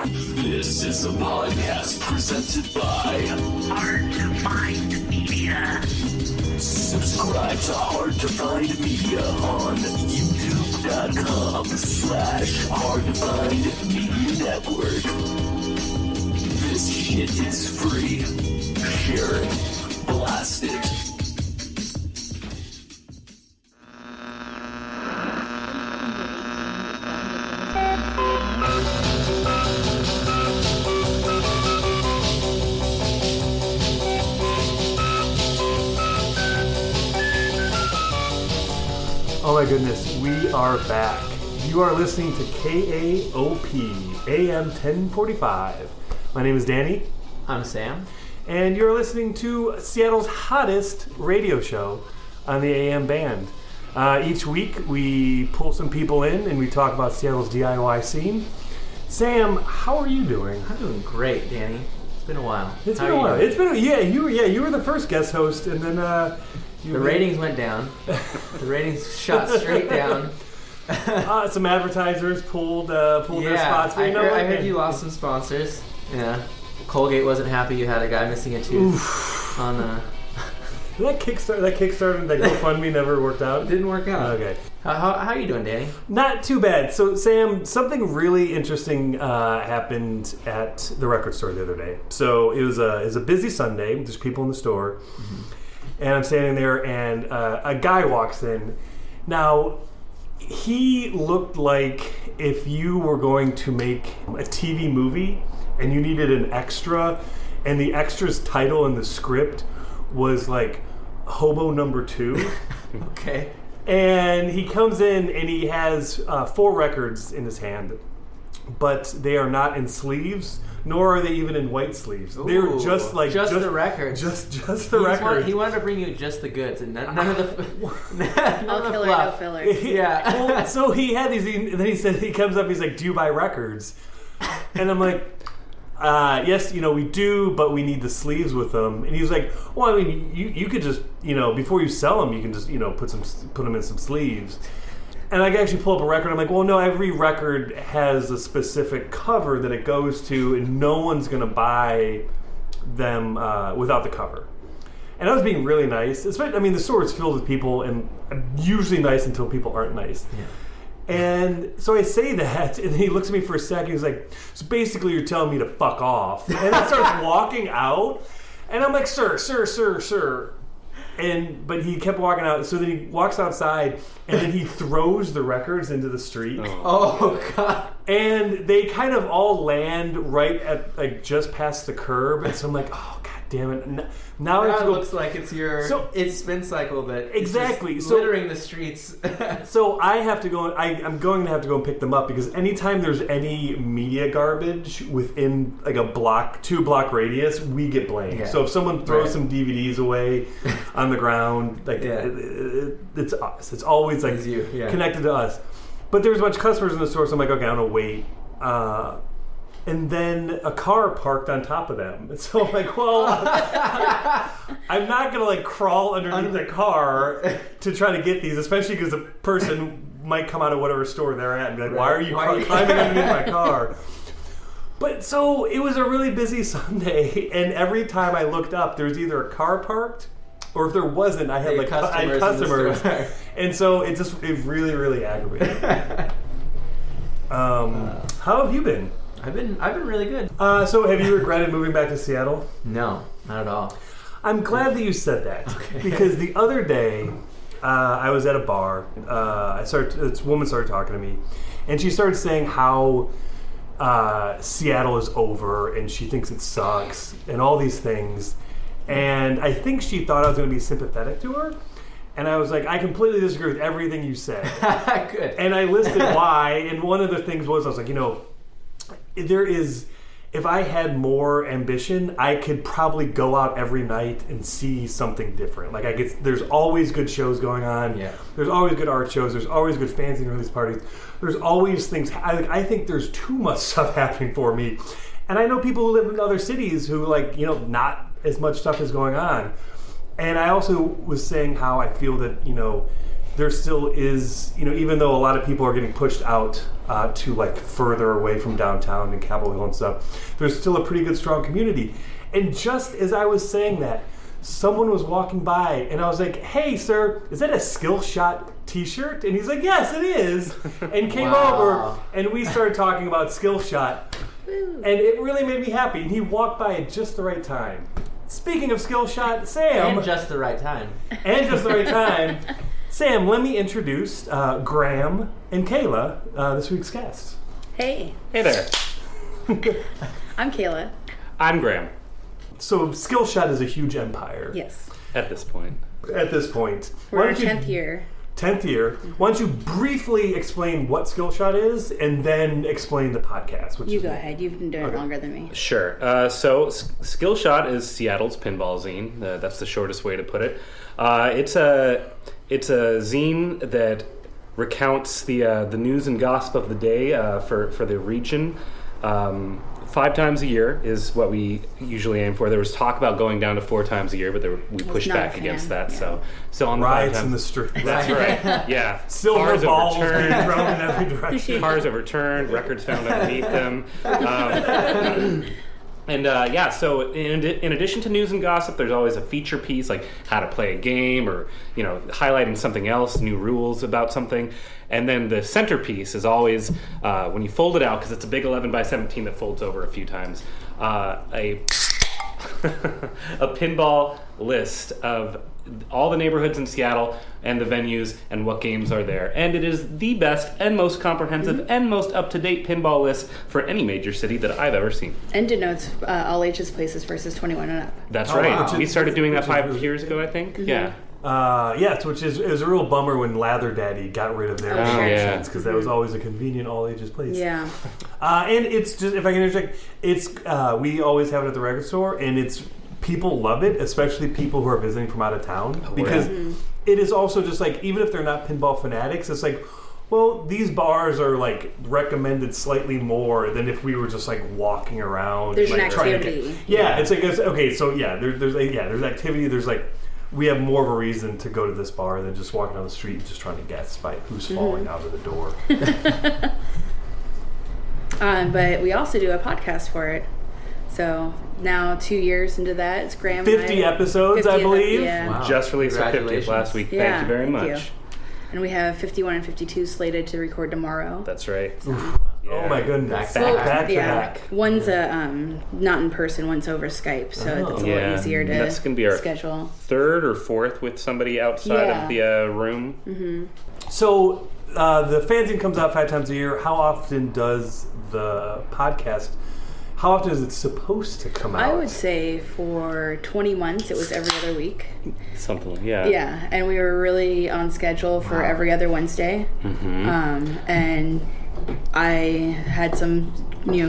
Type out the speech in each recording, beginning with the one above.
This is a podcast presented by Hard to Find Media. Subscribe to Hard to Find Media on youtube.com/Hard to Find Media Network. This shit is free. Share it. Blast it. Oh my goodness, we are back. You are listening to KAOP AM 1045. My name is Danny. I'm Sam. And you're listening to Seattle's hottest radio show on the AM band. Each week we pull some people in and we talk about Seattle's DIY scene. Sam, how are you doing? I'm doing great, Danny. It's been a while. It's been a while. You were the first guest host, and then the ratings went down. The ratings shot straight down. Some advertisers pulled their spots. I heard you lost some sponsors. Yeah, Colgate wasn't happy you had a guy missing a tooth. Oof. On that Kickstarter, that GoFundMe never worked out. Didn't work out. Okay. How are you doing, Danny? Not too bad. So, Sam, something really interesting happened at the record store the other day. So it was a busy Sunday. There's people in the store. Mm-hmm. And I'm standing there, and a guy walks in. Now, he looked like if you were going to make a TV movie and you needed an extra, and the extra's title in the script was like Hobo Number 2. Okay. And he comes in, and he has 4 records in his hand, but they are not in sleeves. Nor are they even in white sleeves. Ooh, they're just the records. Just the records. He wanted to bring you just the goods and none of the All killer, no filler. Yeah. Well, so he had these, and then he comes up. He's like, "Do you buy records?" And I'm like, "Yes, we do, but we need the sleeves with them." And he's like, "Well, I mean, you could just, before you sell them, you can just, put them in some sleeves." And I can actually pull up a record. I'm like, well, no, every record has a specific cover that it goes to, and no one's going to buy them without the cover. And I was being really nice. The store is filled with people, and I'm usually nice until people aren't nice. Yeah. And so I say that, and he looks at me for a second. He's like, so basically you're telling me to fuck off. And he starts walking out, and I'm like, sir. But he kept walking out. So then he walks outside, and then he throws the records into the street. Oh God! And they kind of all land right at just past the curb. And so I'm like, oh God damn it! Now it looks like it's it's spin cycle that exactly is littering the streets. So I have to go. I'm going to have to go and pick them up, because anytime there's any media garbage within like a 2-block radius, we get blamed. Yeah. So if someone throws some DVDs away on the ground, it's us. It's always like connected to us. But there's a bunch of customers in the store, so I'm like, okay, I'm gonna wait. And then a car parked on top of them. So I'm like, well, I'm not going to crawl underneath the car to try to get these, especially because the person might come out of whatever store they're at and be like, why are you climbing underneath my car? But so it was a really busy Sunday, and every time I looked up, there was either a car parked, or if there wasn't, I had customers. And so it really, really aggravated me. How have you been? I've been really good. So have you regretted moving back to Seattle? No, not at all. I'm glad that you said that. Okay. Because the other day, I was at a bar. This woman started talking to me, and she started saying how Seattle is over, and she thinks it sucks, and all these things. And I think she thought I was going to be sympathetic to her. And I was like, I completely disagree with everything you said. Good. And I listed why, and one of the things was, I was like, if I had more ambition, I could probably go out every night and see something different. There's always good shows going on. Yeah. There's always good art shows. There's always good fancy release parties. There's always things. I think there's too much stuff happening for me. And I know people who live in other cities who not as much stuff is going on. And I also was saying how I feel that, there still is, even though a lot of people are getting pushed out to like further away from downtown and Capitol Hill and stuff, there's still a pretty good, strong community. And just as I was saying that, someone was walking by, and I was like, "Hey, sir, is that a Skill Shot T-shirt?" And he's like, "Yes, it is." And came over, and we started talking about Skill Shot, and it really made me happy. And he walked by at just the right time. Speaking of Skill Shot, Sam, And just the right time. Sam, let me introduce Graham and Kayla, this week's guests. Hey, Hey there. I'm Kayla. I'm Graham. So Skill Shot is a huge empire. Yes. At this point. At this point. We're in our 10th year. 10th year. Why don't you briefly explain what Skill Shot is and then explain the podcast? You go ahead. You've been doing it longer than me. Sure. So Skill Shot is Seattle's pinball zine. That's the shortest way to put it. It's a zine that recounts the news and gossip of the day for the region. 5 times a year is what we usually aim for. There was talk about going down to 4 times a year, but we pushed back against that. Yeah. So on Riots 5 times, in the street. That's right. Yeah. Silver Cars balls being overturned. thrown in every direction. Cars overturned. Records found underneath them. So in addition to news and gossip, there's always a feature piece like how to play a game or, highlighting something else, new rules about something. And then the centerpiece is always, when you fold it out, because it's a big 11 by 17 that folds over a few times, a pinball list of all the neighborhoods in Seattle and the venues and what games are there. And it is the best and most comprehensive and most up-to-date pinball list for any major city that I've ever seen. And denotes all ages places versus 21 and up. That's Oh, right. wow. We started doing that 5 really years ago, I think. Yeah. Yes, which is a real bummer when Lather Daddy got rid of their restrictions because that was always a convenient all ages place. Yeah. And it's just, if I can interject, it's we always have it at the record store, and it's people love it, especially people who are visiting from out of town, because it is also just like, even if they're not pinball fanatics, it's like, well, these bars are like recommended slightly more than if we were just like walking around. There's like, an activity. It's like, okay, so there's activity. There's like, we have more of a reason to go to this bar than just walking down the street and just trying to guess by who's falling out of the door. But we also do a podcast for it. So now 2 years into that, it's Graham 50 episodes, 50 I believe. Yeah. Wow. Just released our 50th Congratulations. last week. Yeah, Thank you very thank much. you. And we have 51 and 52 slated to record tomorrow. That's right. Oh my goodness. Back to back. One's not in person, one's over Skype, so it's a little easier to That's going to be our schedule. 3rd or 4th with somebody outside of the room. So the fanzine comes out 5 times a year. How often does the podcast? How often is it supposed to come out? I would say for 20 months it was every other week. Something like that. Yeah, and we were really on schedule for every other Wednesday. And I had some,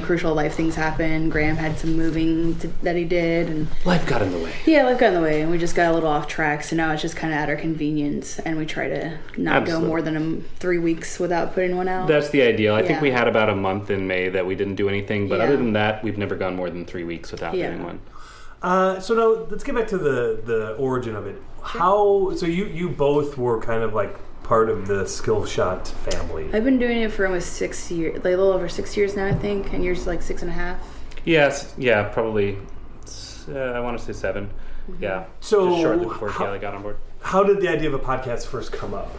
crucial life things happen. Graham had some moving that he did, and Life got in the way. yeah, life got in the way, and we just got a little off track. So now it's just kind of at our convenience, and we try to not go more than 3 weeks without putting one out. That's the ideal. I think Yeah. we had about a month in May that we didn't do anything, but Yeah. other than that, we've never gone more than 3 weeks without doing one. So now let's get back to the origin of it. How? So you both were kind of like part of the Skill Shot family. I've been doing it for almost 6 years, like a little over 6 years now, I think, and yours like 6.5. Yes, yeah, probably. I want to say 7. Yeah. So just shortly before Kayla got on board. How did the idea of a podcast first come up?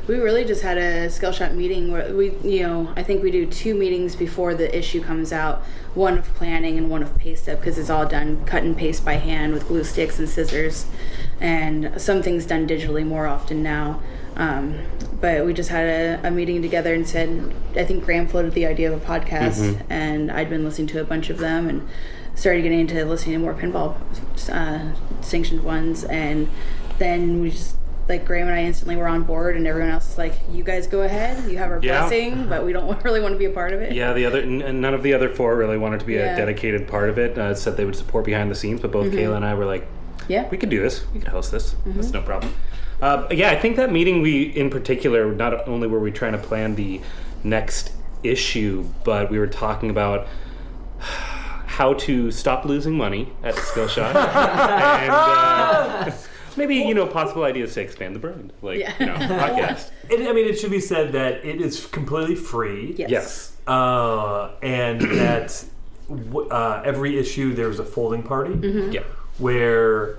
We really just had a Skill Shot meeting where we, I think we do 2 meetings before the issue comes out. One of planning and one of paste up, because it's all done cut and paste by hand with glue sticks and scissors, and some things done digitally more often now. But we just had a meeting together and said, I think Graham floated the idea of a podcast, and I'd been listening to a bunch of them and started getting into listening to more pinball sanctioned ones, and then we just, like, Graham and I instantly were on board, and everyone else was like, you guys go ahead, you have our blessing, but we don't really want to be a part of it. Yeah, and none of the other 4 really wanted to be a dedicated part of it. Said they would support behind the scenes, but both Kayla and I were like, Yeah, we could do this. We could host this. That's no problem. I think that meeting, we, in particular, not only were we trying to plan the next issue, but we were talking about how to stop losing money at Skill Shot. And maybe, possible ideas to expand the brand. Podcast. It should be said that it is completely free. Yes. And that every issue there's a folding party. Yeah. Where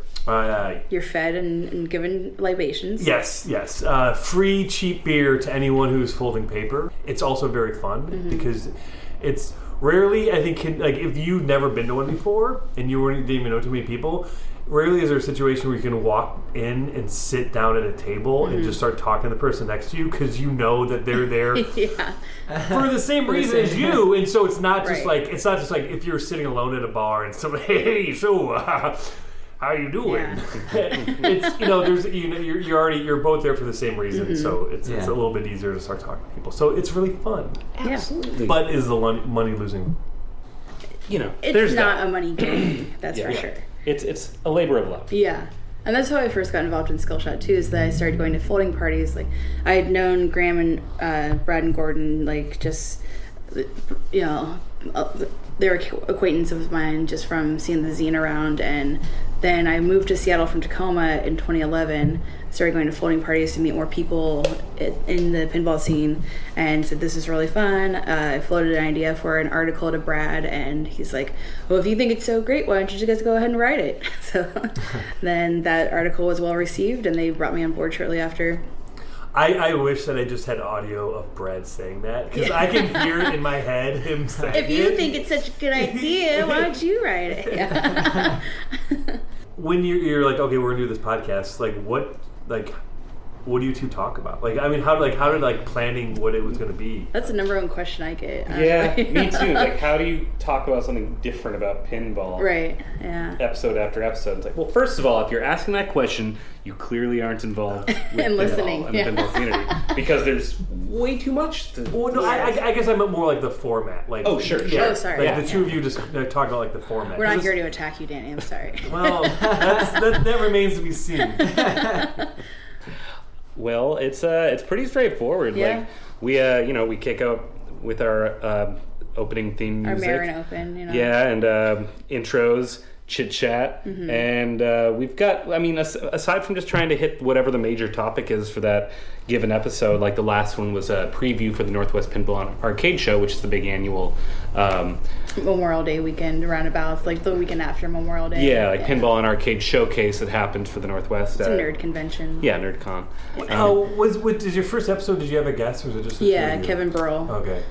you're fed and given libations. Yes. Free cheap beer to anyone who's folding paper. It's also very fun because it's rarely, I think, if you've never been to one before and you didn't even know too many people, rarely is there a situation where you can walk in and sit down at a table and just start talking to the person next to you because you know that they're there for the same reason as you, and so it's not just like if you're sitting alone at a bar and somebody, hey, so how you doing? It's there's you're both there for the same reason, so it's a little bit easier to start talking to people. So it's really fun. Absolutely. But is the money losing? It's not a money game. That's for sure. It's a labor of love. Yeah. And that's how I first got involved in Skillshot too, is that I started going to folding parties. Like, I had known Graham and Brad and Gordon, they were acquaintances of mine just from seeing the zine around. And then I moved to Seattle from Tacoma in 2011, started going to folding parties to meet more people in the pinball scene, and said, this is really fun. I floated an idea for an article to Brad, and he's like, well, if you think it's so great, why don't you just go ahead and write it? So then that article was well received, and they brought me on board shortly after. I wish that I just had audio of Brad saying that, because I can hear it in my head, him saying if you think it's such a good idea, why don't you write it? Yeah. When you're like, okay, we're gonna do this podcast, what do you two talk about? How did planning what it was gonna be? That's the number one question I get. Yeah, me too. How do you talk about something different about pinball? Right. Yeah. Episode after episode. It's well, first of all, if you're asking that question, you clearly aren't involved with and listening in the pinball community, because there's way too much to. Well, no, I guess I meant more like the format. Oh, sure. Yeah, oh, sorry. The two of you just talk about the format. We're not here to attack you, Danny. I'm sorry. Well, that remains to be seen. Well, it's pretty straightforward. Yeah. We kick out with our opening theme music. Our Marin Open, Yeah, and intros, chit chat, and we've got. Aside from just trying to hit whatever the major topic is for that given episode, like the last one was a preview for the Northwest Pinball Arcade Show, which is the big annual Memorial Day weekend roundabouts, like the weekend after Memorial Day. Yeah, Pinball and Arcade Showcase that happened for the Northwest. It's a nerd convention. Yeah, NerdCon. Was your first episode? Did you have a guest, or was it just? Kevin Burrell. Okay.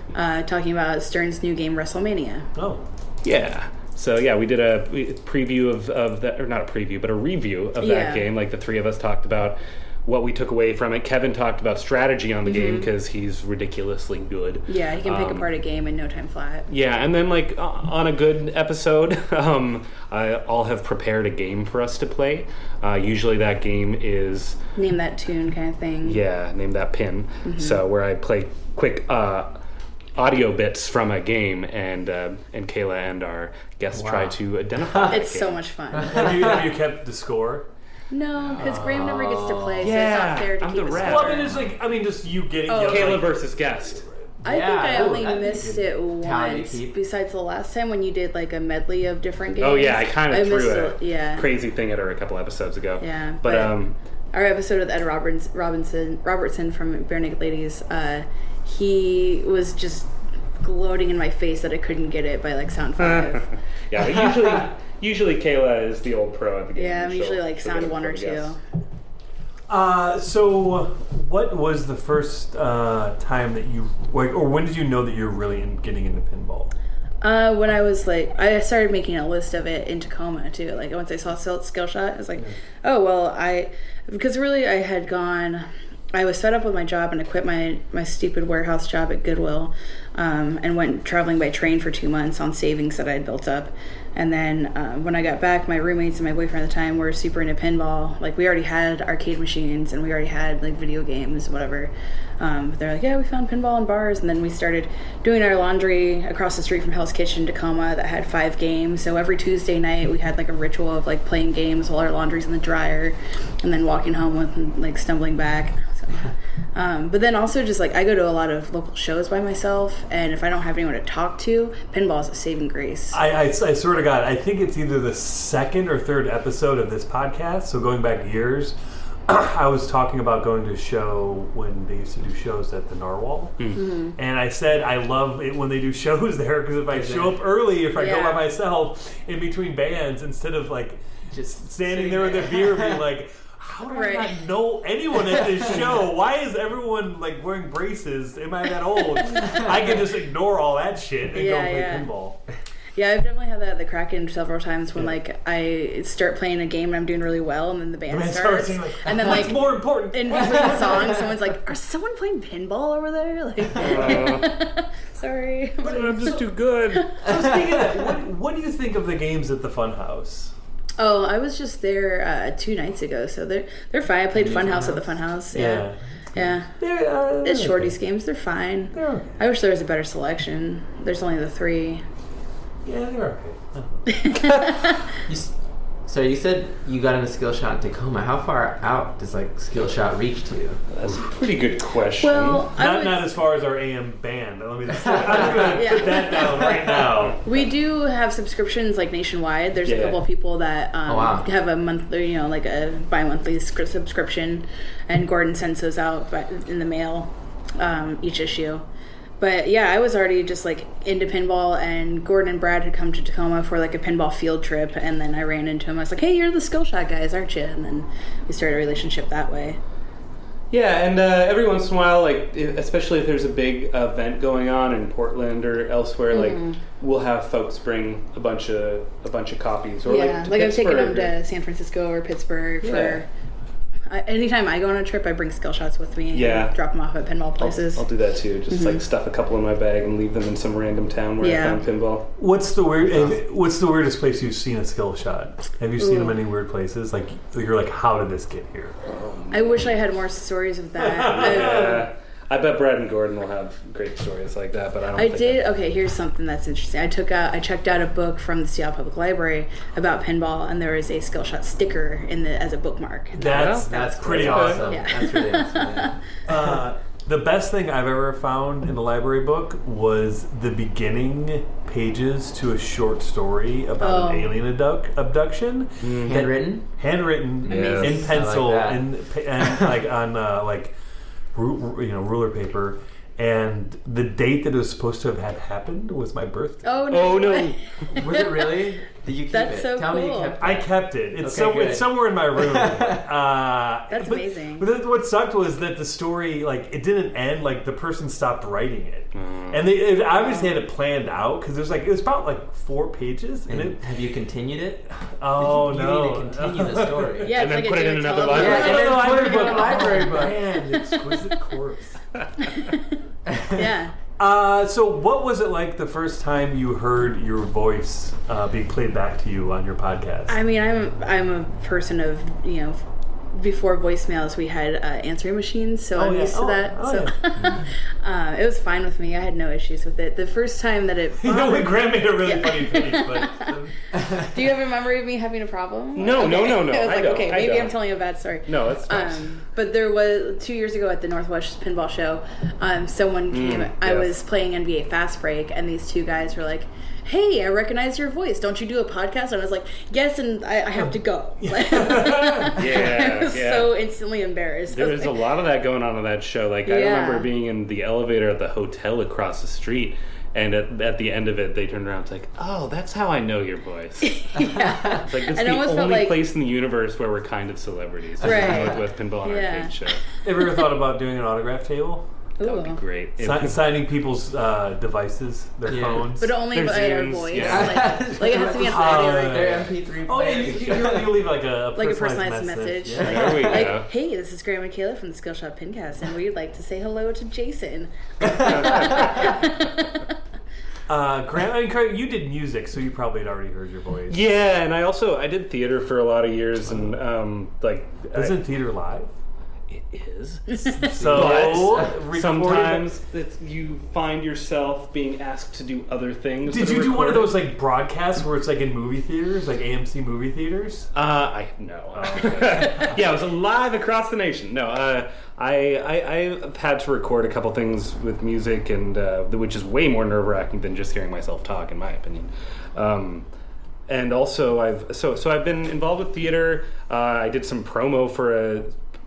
Talking about Stern's new game, WrestleMania. Oh. Yeah. So we did a preview of that, or not a preview, but a review of that game. Like the three of us talked about what we took away from it. Kevin talked about strategy on the game because he's ridiculously good. Yeah, he can pick apart a game in no time flat. Yeah, and then on a good episode, I'll have prepared a game for us to play. Usually that game is name that tune kind of thing. Yeah, name that pin. So where I play quick audio bits from a game, and Kayla and our guests try to identify. It's so much fun. Have you kept the score? No, because Graham never gets to play, so it's not fair to keep a score. Well, just you getting Kayla versus guest. I think I only missed it once, besides the last time when you did a medley of different games. Oh yeah, I kind of threw a crazy thing at her a couple episodes ago. Yeah, but our episode with Ed Robertson from Bare Naked Ladies, he was just gloating in my face that I couldn't get it by sound 5. Yeah, but usually Kayla is the old pro at the game. Yeah, I'm usually sound 1 or 2. So what was the first time that you, or when did you know that you were really getting into pinball? When I was I started making a list of it in Tacoma too. Once I saw Skillshot, I was oh well, because really I was fed up with my job and I quit my stupid warehouse job at Goodwill, and went traveling by train for 2 months on savings that I had built up. And then when I got back, my roommates and my boyfriend at the time were super into pinball. We already had arcade machines and we already had video games, whatever. But they're yeah, we found pinball in bars. And then we started doing our laundry across the street from Hell's Kitchen, Tacoma, that had 5 games. So every Tuesday night we had a ritual of playing games while our laundry's in the dryer, and then walking home with stumbling back. So But then also just like I go to a lot of local shows by myself, and if I don't have anyone to talk to, pinball is a saving grace. I swear to God, I think it's either the second or third episode of this podcast, so going back years, I was talking about going to a show when they used to do shows at the Narwhal. And I said I love it when they do shows there, because if I show up early, if I go by myself in between bands, instead of like just standing there with a beer being like, how do I not know anyone at this show? Why is everyone like wearing braces? Am I that old? I can just ignore all that shit and go play pinball. Yeah, I've definitely had that at the Kraken several times when like I start playing a game and I'm doing really well, and then the band starts, and then like more important in between the songs, someone's like, "Is someone playing pinball over there?" Like, sorry, but I'm just too good. So speaking of that, what do you think of the games at the Funhouse? Oh, I was just there 2 nights ago, so they're fine. I played Funhouse at the Funhouse. Yeah. It's Shorty's games. They're fine. I wish there was a better selection. There's only the 3. Yeah, they're okay. So you said you got into Skillshot in Tacoma. How far out does like Skillshot reach to you? That's a pretty good question. Well, not as far as our AM band. Let me just, I'm going to put that down right now. We do have subscriptions like nationwide. There's a couple of people that have a monthly, like a bi-monthly subscription, and Gordon sends those out in the mail each issue. But yeah, I was already just like into pinball, and Gordon and Brad had come to Tacoma for like a pinball field trip, and then I ran into him. I was like, "Hey, you're the Skillshot guys, aren't you?" And then we started a relationship that way. Yeah, and every once in a while, like especially if there's a big event going on in Portland or elsewhere, like we'll have folks bring a bunch of copies. Or like I've taken them to San Francisco or Pittsburgh for. Anytime I go on a trip, I bring Skillshots with me and drop them off at pinball places. I'll do that too. Just like stuff a couple in my bag and leave them in some random town where I found pinball. What's the weirdest place you've seen a Skillshot? Have you seen them in any weird places? Like you're like, how did this get here? I wish I had more stories of that. I bet Brad and Gordon will have great stories like that, but I don't. Okay, here's something that's interesting. I checked out a book from the Seattle Public Library about pinball, and there was a Skillshot sticker as a bookmark. That's pretty awesome. Yeah. That's really awesome. The best thing I've ever found in a library book was the beginning pages to a short story about an alien abduction. Handwritten in pencil, and like on ruler paper, and the date that it was supposed to have had happened was my birthday. Oh no! Was it really? Did you keep That's it? so Tell me you cool. kept it. I kept it. It's good. somewhere in my room. That's amazing. But what sucked was that the story, like, it didn't end. Like, the person stopped writing it, and they obviously had it planned out, because it was about like 4 pages. And have you continued it? Oh you no! need to continue the story. Yeah, and then it's put like it a in David another Tell- library. Yeah, and then put it in a library book. Man, exquisite corpse. Yeah. So what was it like the first time you heard your voice being played back to you on your podcast? I mean, I'm a person of, before voicemails we had answering machines, so I'm used to that. It was fine with me. I had no issues with it. The first time that it my Graham made a really funny face, but do you have a memory of me having a problem? No. I was I like, don't. okay, maybe I'm telling you a bad story. No, it's fine. But there was 2 years ago at the Northwest Pinball Show, someone came. I was playing NBA Fast Break, and these 2 guys were like, "Hey, I recognize your voice. Don't you do a podcast?" And I was like, "Yes," and I have to go. I was so instantly embarrassed. There was a lot of that going on that show. Like I remember being in the elevator at the hotel across the street, and at the end of it, they turned around and was like, "Oh, that's how I know your voice." Yeah. It's like it's the only place in the universe where we're kind of celebrities. Right. Northwest Pinball and Arcade Show. Have you ever thought about doing an autograph table? That would be great. Signing people's devices, their phones. But only by our Zooms, voice. yeah. Like it has to be on the audio. Their MP3 Oh, you leave like a personalized message. Yeah. There we go. Like, hey, this is Graham and Kayla from the Skillshot Pincast, and we'd like to say hello to Jason. Graham, Craig, you did music, so you probably had already heard your voice. Yeah, and I did theater for a lot of years, and Isn't theater live? It is. So But sometimes you find yourself being asked to do other things. Did that are you do one of recorded. those like broadcasts where it's like in movie theaters, like AMC movie theaters? I no. Yeah, it was live across the nation. No, I've had to record a couple things with music, and which is way more nerve-wracking than just hearing myself talk, in my opinion. And also, I've been involved with theater. I did some promo for a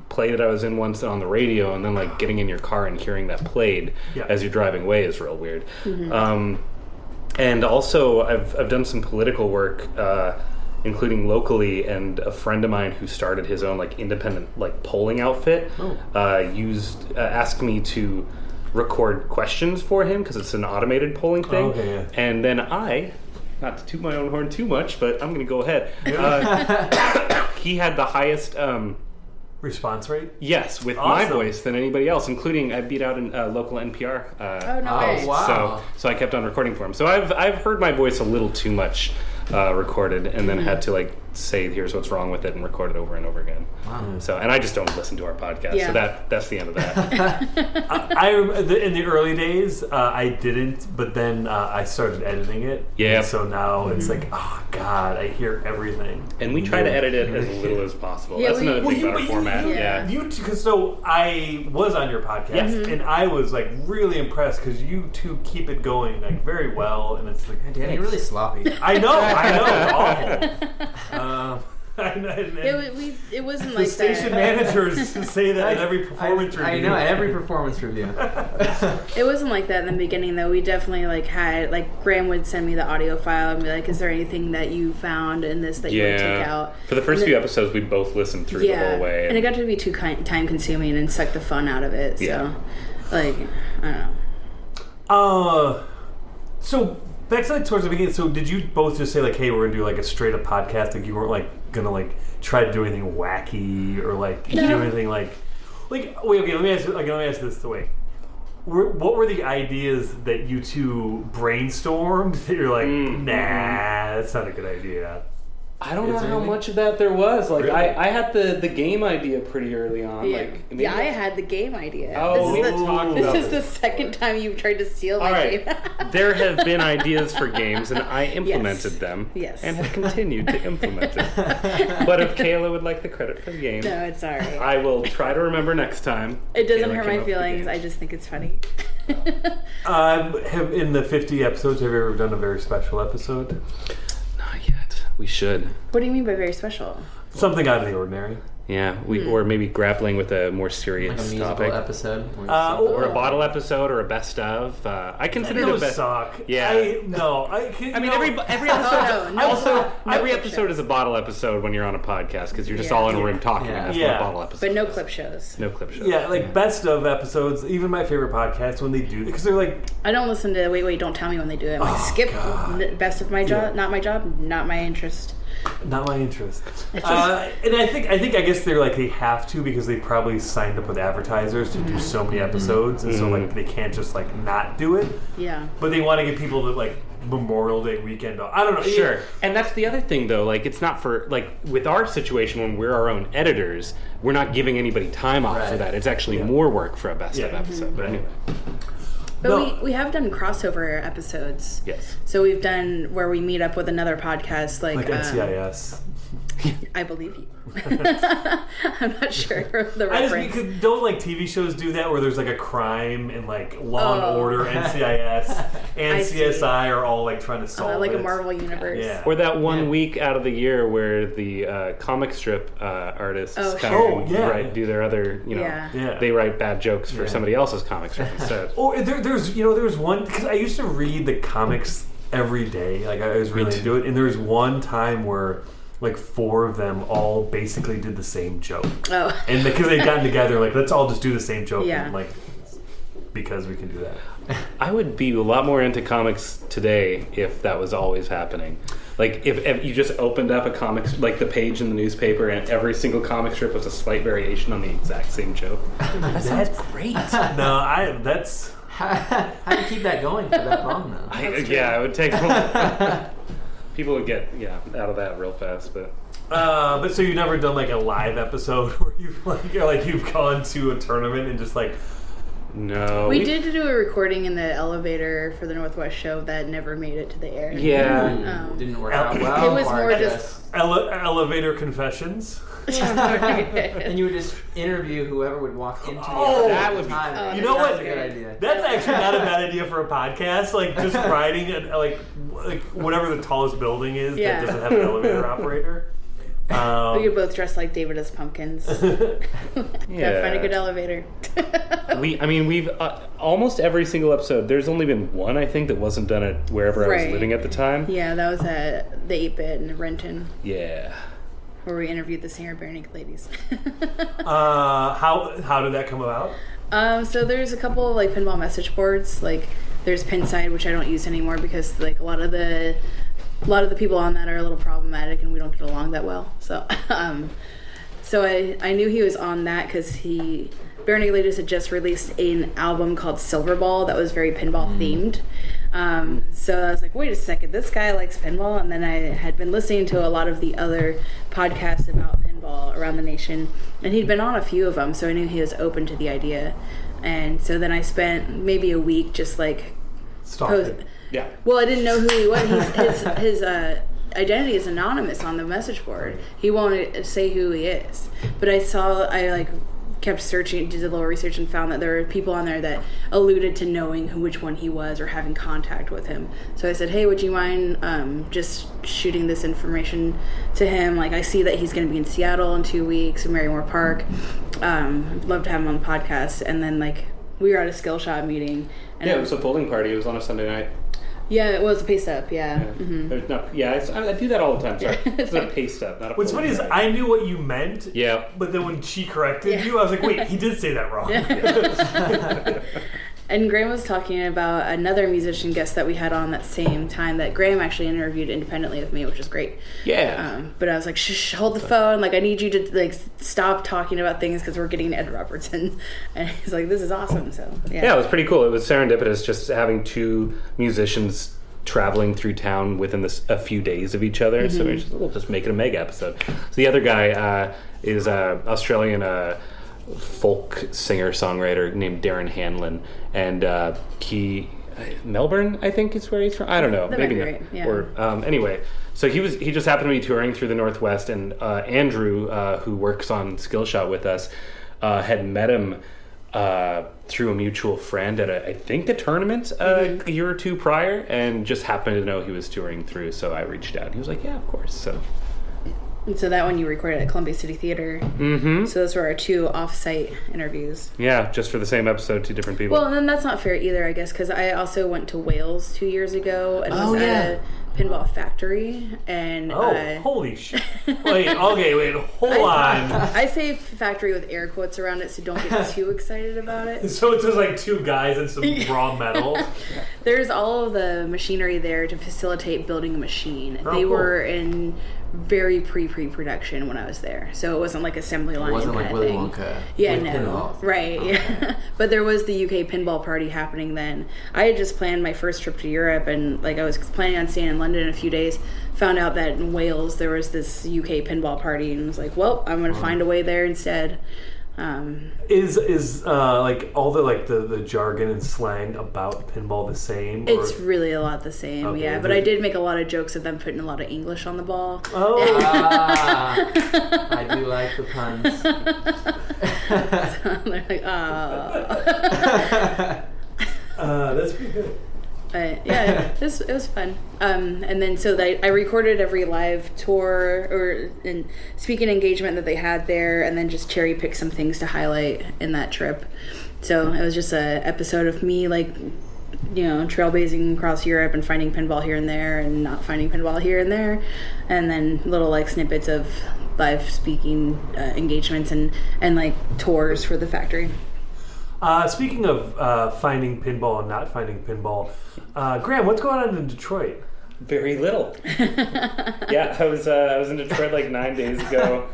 play that I was in once on the radio, and then like getting in your car and hearing that played as you're driving away is real weird. And also, I've done some political work, including locally, and a friend of mine who started his own like independent like polling outfit asked me to record questions for him because it's an automated polling thing. And then not to toot my own horn too much, but I'm going to go ahead. He had the highest response rate? Yes, with my voice than anybody else, including I beat out a local NPR. Nice. Wow. So I kept on recording for him. So I've heard my voice a little too much recorded, and then had to like say here's what's wrong with it and record it over and over again. Wow. So and I just don't listen to our podcast. So that's the end of that. In the early days, I didn't, but then I started editing it. Yeah. And so now it's like, oh god, I hear everything. And we try to edit it as little as possible. Yeah, That's another thing about our you- format. yeah. So I was on your podcast, and I was like really impressed because you two keep it going like very well, and it's like, Danny, really sloppy. I know, it's awful. It wasn't The like station that. managers say that in every performance review. I know, at every performance review. It wasn't like that in the beginning, though. We definitely like had like Graham would send me the audio file and be like, "Is there anything that you found in this that you want to take out?" For the first few episodes, we both listened through the whole way. And it got to be too time consuming and suck the fun out of it. So, like, I don't know. So back to like towards the beginning. So did you both just say like, "Hey, we're gonna do like a straight up podcast"? Like you weren't like gonna like try to do anything wacky or like do anything like wait. Okay, let me ask this the way. What were the ideas that you two brainstormed that you're like, nah, that's not a good idea? I don't know how much of that there was. Like, Really? I had the game idea pretty early on. Yeah, Like, maybe I had the game idea. Oh, we this talked is about the second time you've tried to steal All my right. game. There have been ideas for games, and I implemented them. Yes. And have continued to implement it. But if Kayla would like the credit for the game, No, it's alright. I will try to remember next time. It doesn't Kayla hurt came my up with the feelings. game. I just think it's funny. Have in the 50 episodes, have you ever done a very special episode? Not yet. We should. What do you mean by very special? Something out of the ordinary. Yeah, or maybe grappling with a more Like a serious musical topic. episode. Or a bottle episode, or a best of. I consider it a Those best. suck. Yeah. I mean, every episode. no Also, clip every shows. episode is a bottle episode when you're on a podcast because you're just Yeah. all in a room talking. Yeah. And that's Yeah. what a bottle episode. But no is. clip shows. No clip shows. Yeah, like best of episodes, even my favorite podcasts when they do, because they're like, I don't listen to Wait, Don't Tell Me when they do it. I'm like, skip. Best of my job. Not my job. Not my interest. not my interest. And I guess they're like, they have to because they probably signed up with advertisers to do so many episodes, and so like they can't just like not do it. Yeah. But they want to get people to like Memorial Day weekend off. I don't know. Sure. And that's the other thing, though. Like, it's not for, like, with our situation when we're our own editors, we're not giving anybody time off for that. It's actually more work for a best of episode. But anyway. But No. we have done crossover episodes. Yes. So we've done where we meet up with another podcast, like NCIS. I believe you. I'm not sure of the I just reference. because don't like TV shows do that where there's like a crime and like Law and Oh. Order, NCIS, and I see. CSI are all like trying to solve like it. a Marvel universe. Yeah. Or that one week out of the year where the comic strip artists Oh, come sure. and Yeah. do their other, Yeah. Yeah. they write bad jokes for somebody else's comic strip instead. Or there's one because I used to read the comics every day. Like I was really into it, and there was one time where like 4 of them all basically did the same joke, Oh. and because they'd gotten together, like let's all just do the same joke, Yeah. and like because we can do that. I would be a lot more into comics today if that was always happening. Like if you just opened up a comics, like the page in the newspaper, and every single comic strip was a slight variation on the exact same joke. That sounds great. No, that's. How do you keep that going for that long, though? It would take. People would get out of that real fast, but But so you've never done like a live episode where you've gone to a tournament and just like. No. We did do a recording in the elevator for the Northwest show that never made it to the air. Yeah. Didn't work out well. It was or more just- Elevator confessions. And you would just interview whoever would walk into the Oh, that would be time. You know That's what? a good idea. That's actually not a bad idea for a podcast. Like just riding like whatever the tallest building is Yeah. that doesn't have an elevator operator. We could both dress like David as pumpkins. Gotta find a good elevator. We've almost every single episode. There's only been one, I think, that wasn't done at wherever I was Right. living at the time. Yeah, that was at the 8-Bit in Renton, Yeah. where we interviewed the singer Bare Naked Ladies. How did that come about? So there's a couple of like pinball message boards. Like there's Pinside, which I don't use anymore because like a lot of the people on that are a little problematic and we don't get along that well. So I knew he was on that because Bare Naked Ladies had just released an album called Silver Ball that was very pinball themed. So I was like, wait a second, this guy likes pinball. And then I had been listening to a lot of the other podcasts about pinball around the nation, and he'd been on a few of them, so I knew he was open to the idea. And so then I spent maybe a week just like Yeah. well, I didn't know who he was. His identity is anonymous on the message board. He won't say who he is. But I kept searching, did a little research, and found that there were people on there that alluded to knowing which one he was or having contact with him. So I said, hey, would you mind just shooting this information to him? Like, I see that he's going to be in Seattle in 2 weeks in Merrymore Park. I'd love to have him on the podcast. And then, like, we were at a skill shot meeting. And Yeah, it was a bowling party. It was on a Sunday night. Yeah, it was a paste up, yeah. There's no, I do that all the time. Sorry, it's not a paste up, not a. What's funny is I knew what you meant. Yeah. But then when she corrected you, I was like, wait, he did say that wrong. And Graham was talking about another musician guest that we had on that same time that Graham actually interviewed independently with me, which was great. Yeah. But I was like, shh, hold the phone. Like, I need you to like stop talking about things because we're getting Ed Robertson. And he's like, this is awesome. So Yeah, it was pretty cool. It was serendipitous just having two musicians traveling through town within a few days of each other. So we'll just make it a mega episode. So the other guy is Australian folk singer-songwriter named Darren Hanlon. And he... Melbourne, I think is where he's from. I don't know. That Maybe might be not. right, yeah. Or anyway, so he just happened to be touring through the Northwest, and Andrew, who works on Skillshot with us, had met him through a mutual friend at I think a tournament a year or two prior, and just happened to know he was touring through. So I reached out. He was like, "Yeah, of course." So. And so that one you recorded at Columbia City Theater. Mm-hmm. So those were our two off-site interviews. Yeah, just for the same episode, two different people. Well, and then that's not fair either, I guess, because I also went to Wales 2 years ago and was at a pinball factory. And holy shit. Wait, hold on. I say factory with air quotes around it, so don't get too excited about it. So it's just like two guys and some raw metal. There's all of the machinery there to facilitate building a machine. They cool. were in very pre-production when I was there, so it wasn't like assembly line. It wasn't like kind of Willy thing. Wonka. Yeah, with no, pinball. right. Yeah. But there was the UK pinball party happening then. I had just planned my first trip to Europe, and like I was planning on staying in London in a few days. Found out that in Wales there was this UK pinball party, and was like, well, I'm gonna find a way there instead. Is like all the jargon and slang about pinball the same? It's really a lot the same, Okay, yeah. But I did make a lot of jokes of them putting a lot of English on the ball. Oh, I do like the puns. They're like, that's pretty good. But yeah, it was fun. And then so I recorded every live tour and speaking engagement that they had there, and then just cherry picked some things to highlight in that trip. So it was just a episode of me trailblazing across Europe and finding pinball here and there and not finding pinball here and there, and then little like snippets of live speaking engagements and like tours for the factory. Speaking of finding pinball and not finding pinball, Graham, what's going on in Detroit? Very little. Yeah, I was in Detroit like 9 days ago.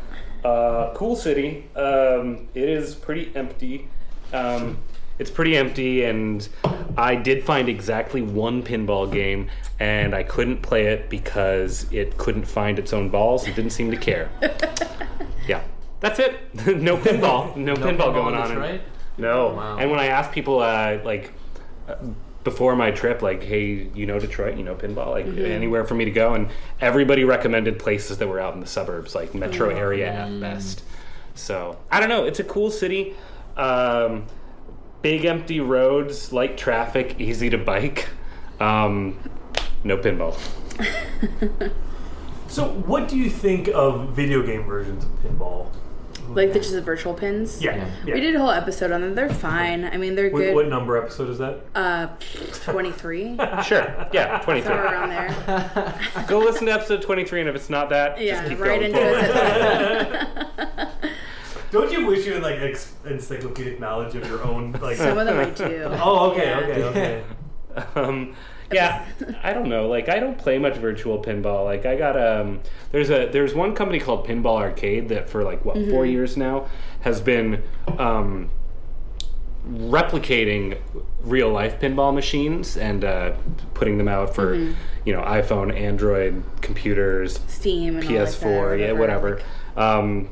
Cool city. It is pretty empty. it's pretty empty, and I did find exactly one pinball game, and I couldn't play it because it couldn't find its own balls. It didn't seem to care. Yeah, that's it. No pinball. No pinball going on. Right? No. Wow. And when I asked people, before my trip, like, hey, you know Detroit, you know pinball, like anywhere for me to go, and everybody recommended places that were out in the suburbs, like metro area at best. So I don't know, it's a cool city, big empty roads, light traffic, easy to bike, no pinball. So what do you think of video game versions of pinball? Like just the virtual pins? Yeah. We did a whole episode on them. They're fine. I mean, they're good. What number episode is that? 23. Sure, yeah, 23. Somewhere around there. Go listen to episode 23, and if it's not that, just keep right going into forward. it. Don't you wish you had like encyclopedic knowledge of your own like? Some of them I do. Oh, okay. Yeah, I don't know. Like, I don't play much virtual pinball. Like, I got there's one company called Pinball Arcade that for 4 years now has been replicating real life pinball machines and putting them out for iPhone, Android, computers, Steam, and PS4, whatever. And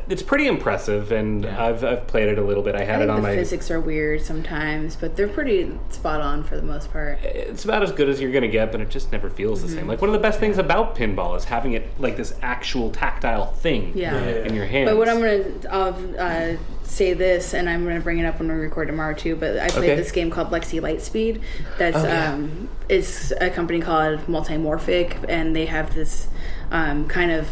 it's pretty impressive, and I've played it a little bit. I had it on the physics are weird sometimes, but they're pretty spot on for the most part. It's about as good as you're gonna get, but it just never feels the same. Like, one of the best things about pinball is having it like this actual tactile thing in your hands. But what I'm gonna say this, and I'm gonna bring it up when we record tomorrow too. But I played this game called Lexi Lightspeed. That's it's a company called Multimorphic, and they have this kind of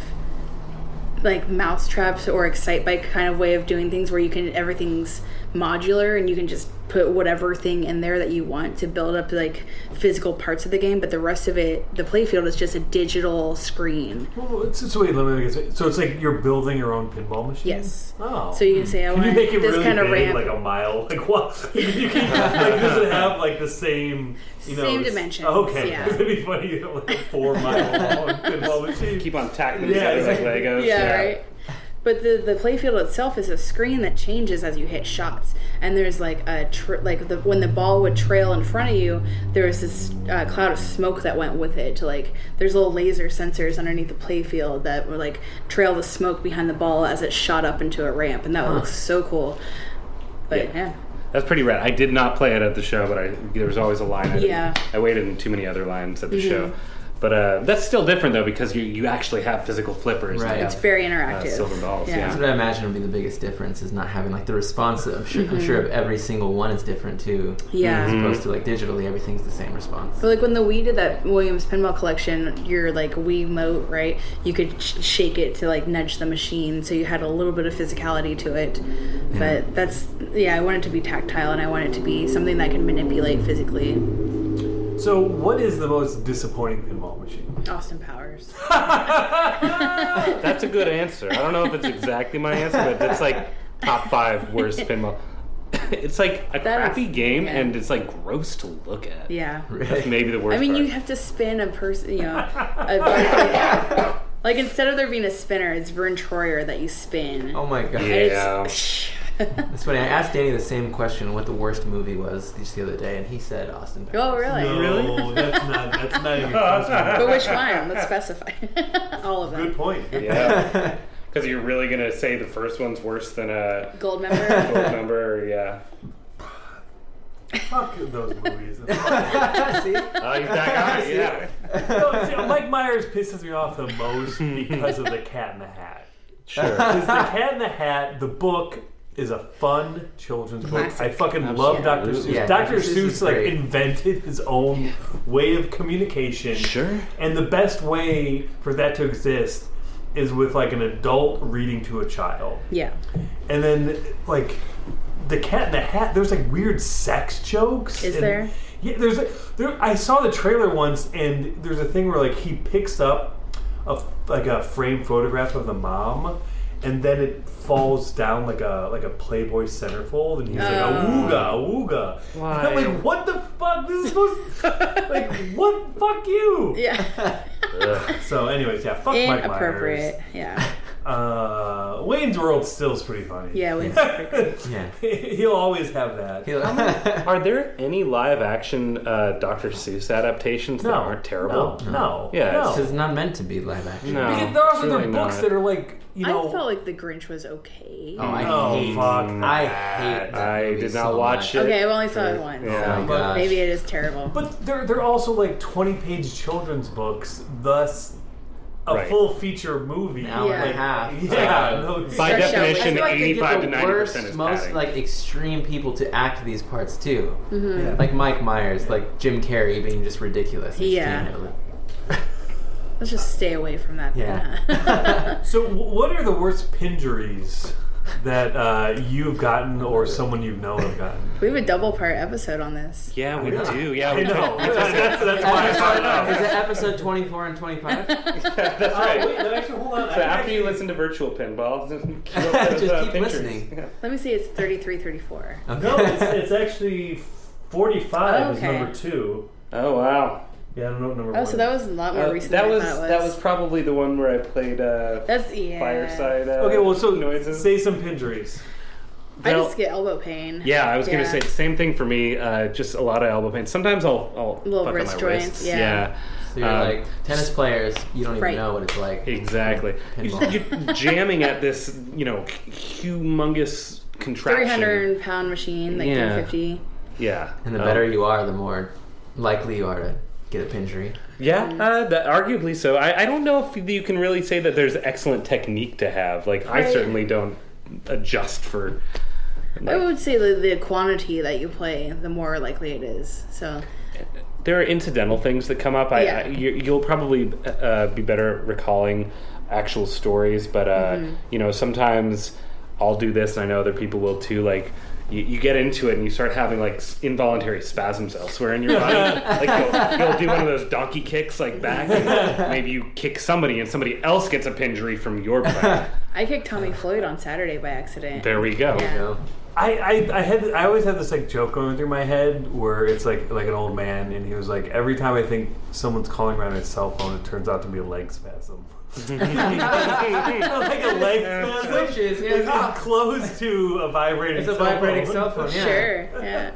like mousetraps or Excitebike kind of way of doing things where everything's modular and you can just put whatever thing in there that you want to build up like physical parts of the game, but the rest of it, the playfield, is just a digital screen. Well, so it's like you're building your own pinball machine? Yes. Oh. So you can say, I want you make it this really kind of big, ramp. like a mile? Like what? You can, like, does it have like the same, same dimensions? Okay. Yeah. It'd be funny, you know, like a 4 mile long pinball machine. Keep on tacking them together like Legos. Yeah, right. But the playfield itself is a screen that changes as you hit shots, and there's like when the ball would trail in front of you, there was this cloud of smoke that went with it. There's little laser sensors underneath the playfield that would like trail the smoke behind the ball as it shot up into a ramp, and that looks so cool. But yeah. That's pretty rad. I did not play it at the show, but there was always a line. I waited in too many other lines at the show. But that's still different, though, because you actually have physical flippers. Right. It's very interactive. Silver balls, That's what I imagine would be the biggest difference, is not having like the response. I'm sure every single one is different too. Yeah. As opposed to like digitally, everything's the same response. But like when the Wii did that Williams Pinball Collection, your like Wii Mote, right? You could shake it to like nudge the machine, so you had a little bit of physicality to it. Yeah. But I want it to be tactile, and I want it to be something that I can manipulate physically. So, what is the most disappointing pinball machine? Austin Powers. That's a good answer. I don't know if it's exactly my answer, but it's like top 5 worst pinball. It's like a crappy game, and it's like gross to look at. Yeah. That's maybe the worst I mean, part. you have to spin a person, like instead of there being a spinner, it's Vern Troyer that you spin. Oh my god. Yeah. It's funny. I asked Danny the same question, what the worst movie was, just the other day, and he said Austin Powers. Oh, really? No, that's not even close. But which one? Let's specify. All of them. Good point. Yeah. Because you're really going to say the first one's worse than a Gold member. gold member, yeah. Fuck those movies. See? Oh, he's that guy, yeah. No, see, Mike Myers pisses me off the most because of The Cat in the Hat. Sure. Because The Cat in the Hat, the book, is a fun children's book. Classic. I fucking love Dr. Seuss. Yeah, Dr. Dr. Seuss Seuss is like great. invented his own way of communication. Sure. And the best way for that to exist is with like an adult reading to a child. Yeah. And then like The Cat in the Hat, there's like weird sex jokes. Is and, there? Yeah, there. I saw the trailer once, and there's a thing where like he picks up a framed photograph of the mom, and then it falls down like a Playboy centerfold, and he's like, "Awooga, awooga." Why? And I'm like, "What the fuck? This is supposed like what? Fuck you!" Yeah. So, anyways, yeah, fuck Mike Myers. Inappropriate. Yeah. Wayne's World still is pretty funny. Yeah, Wayne's pretty good. Yeah. He'll always have that. Are there any live action Dr. Seuss adaptations that aren't terrible? No. Yeah, no. This is not meant to be live action. No. Because there are it's really other books not. that are like, you know. I felt like The Grinch was okay. Oh, I hate that I movie did so not watch much. it. Okay, I've only saw it once. Yeah. Oh my But gosh. maybe it is terrible. But they're also like 20-page children's books, thus a Right. full feature movie. An hour and a Yeah. half. Yeah, no, By Stretch out definition, I feel like they 85 to get the 90% worst, is most padding. like extreme people to act these parts too. Yeah. Like Mike Myers, like Jim Carrey being just ridiculous. He just Yeah. can't handle it. Let's just stay away from that. Yeah. Then. So, what are the worst pinjuries that you've gotten or someone you've known have gotten? We have a double part episode on this. Yeah, we do. Yeah, I we know. do. That's why I thought it out. Is it episode 24 and 25? That's right. Wait, no, actually, hold on. So after you listen to Virtual Pinball, Just keep listening. Let me see, it's 33, 34. No, it's actually 45 Oh, is okay. number 2. Oh wow. Yeah, I don't know what number Oh, 1 so that was a lot more recent that than was I thought it that was probably the one where I played That's, yeah. fireside. Okay, well, so noises. say some pinjuries. I Well, just get elbow pain. Yeah, I was gonna say the same thing for me. Just a lot of elbow pain. Sometimes I'll Little fuck wrist up my joints, wrists. yeah. So you're like tennis players, you don't even Right. know what it's like. Exactly. Pinball. You're jamming at this, humongous contraption. 300-pound machine, like Yeah. 350. Yeah. And the better you are, the more likely you are to get a pinjury. Yeah, arguably so. I don't know if you can really say that there's excellent technique to have. Like, I Right. certainly don't adjust for. I would say the quantity that you play, the more likely it is. So There are incidental things that come up. Yeah. You'll probably be better at recalling actual stories, but sometimes I'll do this, and I know other people will too. Like, you get into it and you start having like involuntary spasms elsewhere in your body. Like you'll do one of those donkey kicks like back, and maybe you kick somebody and somebody else gets a pinjury from your play. I kicked Tommy Floyd on Saturday by accident. There we go. Yeah. You know? I always have this like joke going through my head where it's like an old man, and he was like, every time I think someone's calling around his cell phone, it turns out to be a leg spasm. Like a leg spasm. Switches, yeah. It's close to a vibrating. It's a cell vibrating phone. cell phone, yeah. Sure. Yeah.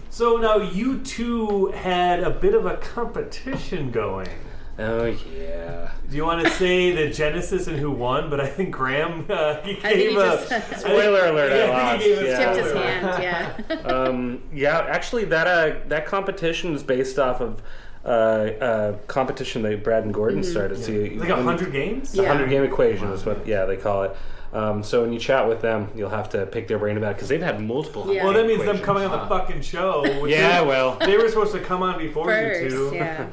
So now you two had a bit of a competition going. Oh yeah. Do you want to say the genesis and who won? But I think Graham he think gave he a just Spoiler alert! I I lost. think he gave a Tipped his spoiler. hand. Yeah. Yeah, actually, that competition is based off of a competition that Brad and Gordon started. So It's like 100 games. Yeah. 100 game equation is what they call it. So when you chat with them, you'll have to pick their brain about it because they've had multiple. Yeah. Well, that means them equations. coming on the fucking show. which Yeah, is- well, they were supposed to come on before you First. two. Yeah.